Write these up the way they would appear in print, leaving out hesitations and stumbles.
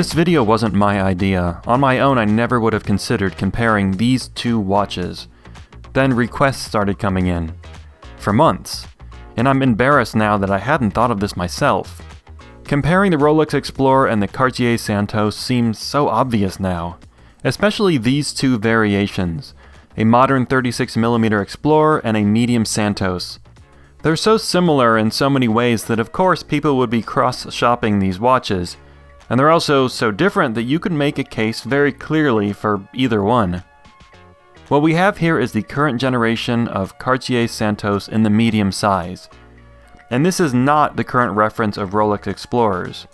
This video wasn't my idea. On my own, I never would have considered comparing these two watches. Then requests started coming in. For months. And I'm embarrassed now that I hadn't thought of this myself. Comparing the Rolex Explorer and the Cartier Santos seems so obvious now. Especially these two variations. A modern 36mm Explorer and a medium Santos. They're so similar in so many ways that of course people would be cross-shopping these watches. And they're also so different that you could make a case very clearly for either one. What we have here is the current generation of Cartier Santos in the medium size. And this is not the current reference of Rolex Explorers.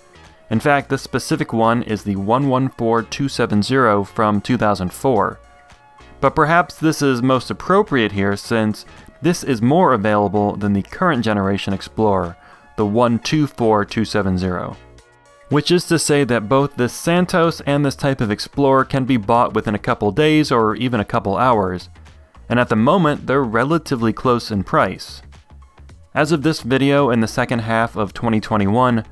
In fact, this specific one is the 114270 from 2004. But perhaps this is most appropriate here since this is more available than the current generation Explorer, the 124270. Which is to say that both this Santos and this type of Explorer can be bought within a couple days or even a couple hours, and at the moment they're relatively close in price. As of this video in the second half of 2021,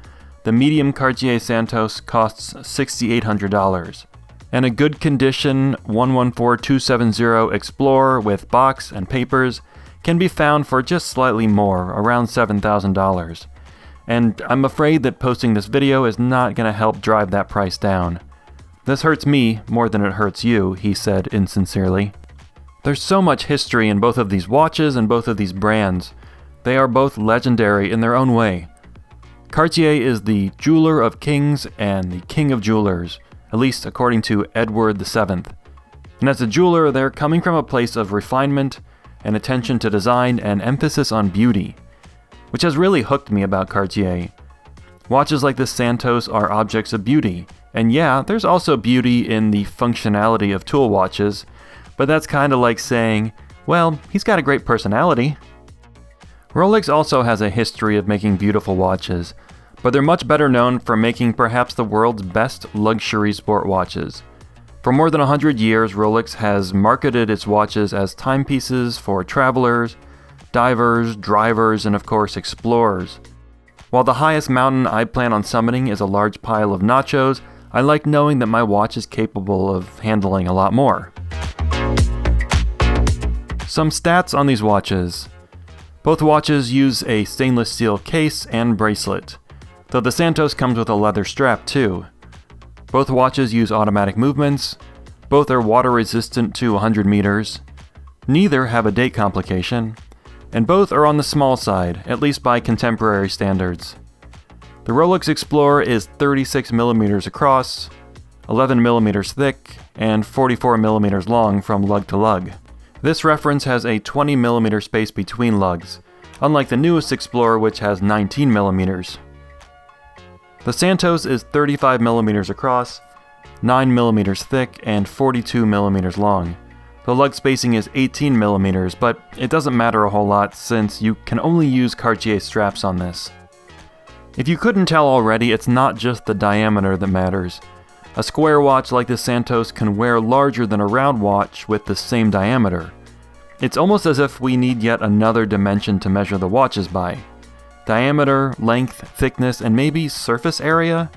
the medium Cartier Santos costs $6,800, and a good condition 114270 Explorer with box and papers can be found for just slightly more, around $7,000. And I'm afraid that posting this video is not going to help drive that price down. This hurts me more than it hurts you, he said insincerely. There's so much history in both of these watches and both of these brands. They are both legendary in their own way. Cartier is the jeweler of kings and the king of jewelers, at least according to Edward VII. And as a jeweler, they're coming from a place of refinement and attention to design and emphasis on beauty, which has really hooked me about Cartier. Watches like this Santos are objects of beauty, and yeah, there's also beauty in the functionality of tool watches, but that's kinda like saying, well, he's got a great personality. Rolex also has a history of making beautiful watches, but they're much better known for making perhaps the world's best luxury sport watches. For more than 100 years, Rolex has marketed its watches as timepieces for travelers, divers, drivers, and of course explorers. While the highest mountain I plan on summiting is a large pile of nachos, I like knowing that my watch is capable of handling a lot more. Some stats on these watches. Both watches use a stainless steel case and bracelet, though the Santos comes with a leather strap too. Both watches use automatic movements, both are water resistant to 100 meters, neither have a date complication, and both are on the small side, at least by contemporary standards. The Rolex Explorer is 36mm across, 11mm thick, and 44mm long from lug to lug. This reference has a 20mm space between lugs, unlike the newest Explorer which has 19mm. The Santos is 35mm across, 9mm thick, and 42mm long. The lug spacing is 18mm, but it doesn't matter a whole lot since you can only use Cartier straps on this. If you couldn't tell already, it's not just the diameter that matters. A square watch like the Santos can wear larger than a round watch with the same diameter. It's almost as if we need yet another dimension to measure the watches by. Diameter, length, thickness, and maybe surface area?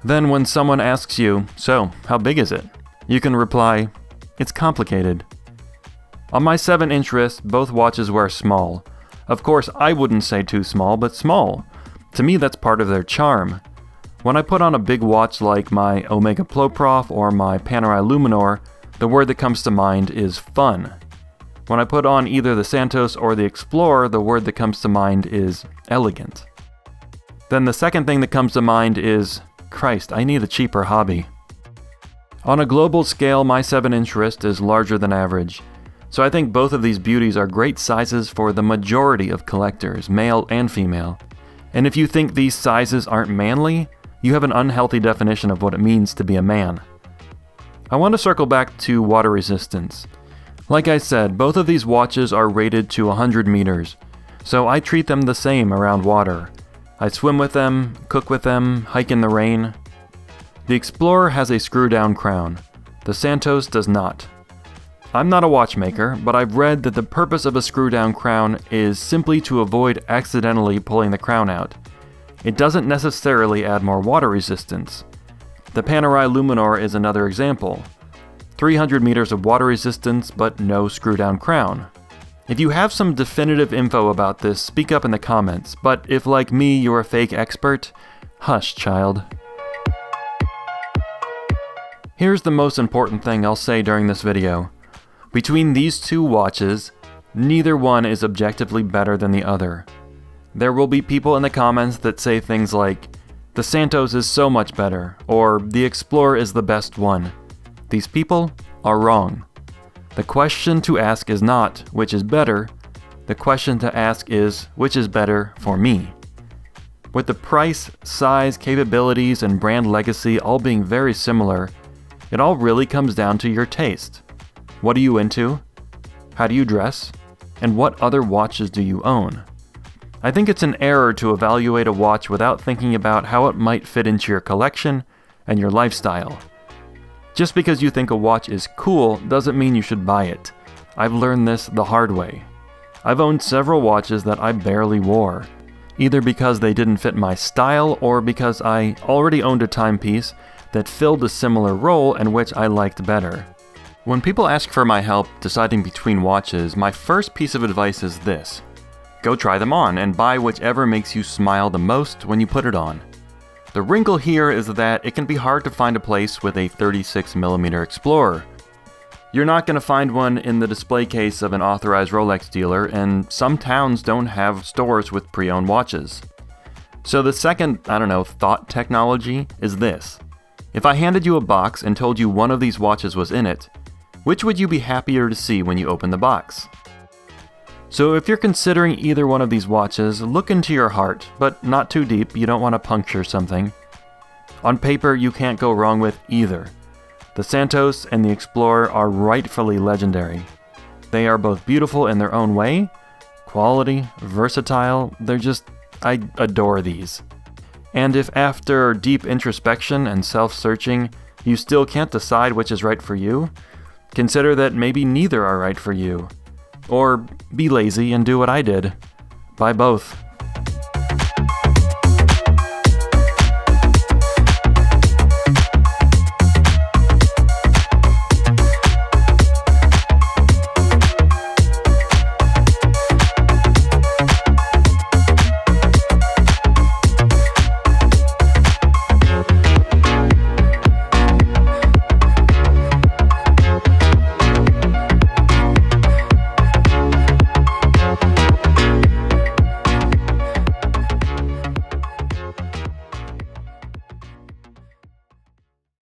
Then when someone asks you, so how big is it? You can reply, it's complicated. On my 7-inch wrist, both watches wear small. Of course, I wouldn't say too small, but small. To me, that's part of their charm. When I put on a big watch like my Omega Ploprof or my Panerai Luminor, the word that comes to mind is fun. When I put on either the Santos or the Explorer, the word that comes to mind is elegant. Then the second thing that comes to mind is, Christ, I need a cheaper hobby. On a global scale, my 7-inch wrist is larger than average, so I think both of these beauties are great sizes for the majority of collectors, male and female. And if you think these sizes aren't manly, you have an unhealthy definition of what it means to be a man. I want to circle back to water resistance. Like I said, both of these watches are rated to 100 meters, so I treat them the same around water. I swim with them, cook with them, hike in the rain. The Explorer has a screw-down crown. The Santos does not. I'm not a watchmaker, but I've read that the purpose of a screw-down crown is simply to avoid accidentally pulling the crown out. It doesn't necessarily add more water resistance. The Panerai Luminor is another example. 300 meters of water resistance, but no screw-down crown. If you have some definitive info about this, speak up in the comments, but if like me you're a fake expert, hush, child. Here's the most important thing I'll say during this video. Between these two watches, neither one is objectively better than the other. There will be people in the comments that say things like, "The Santos is so much better," or "The Explorer is the best one." These people are wrong. The question to ask is not, which is better? The question to ask is, which is better for me? With the price, size, capabilities, and brand legacy all being very similar, it all really comes down to your taste. What are you into? How do you dress? And what other watches do you own? I think it's an error to evaluate a watch without thinking about how it might fit into your collection and your lifestyle. Just because you think a watch is cool doesn't mean you should buy it. I've learned this the hard way. I've owned several watches that I barely wore, either because they didn't fit my style or because I already owned a timepiece that filled a similar role and which I liked better. When people ask for my help deciding between watches, my first piece of advice is this: go try them on and buy whichever makes you smile the most when you put it on. The wrinkle here is that it can be hard to find a place with a 36mm Explorer. You're not going to find one in the display case of an authorized Rolex dealer, and some towns don't have stores with pre-owned watches. So the second, thought technology is this. If I handed you a box and told you one of these watches was in it, which would you be happier to see when you open the box? So if you're considering either one of these watches, look into your heart, but not too deep, you don't want to puncture something. On paper, you can't go wrong with either. The Santos and the Explorer are rightfully legendary. They are both beautiful in their own way, quality, versatile, I adore these. And if after deep introspection and self-searching, you still can't decide which is right for you, consider that maybe neither are right for you. Or be lazy and do what I did. Buy both.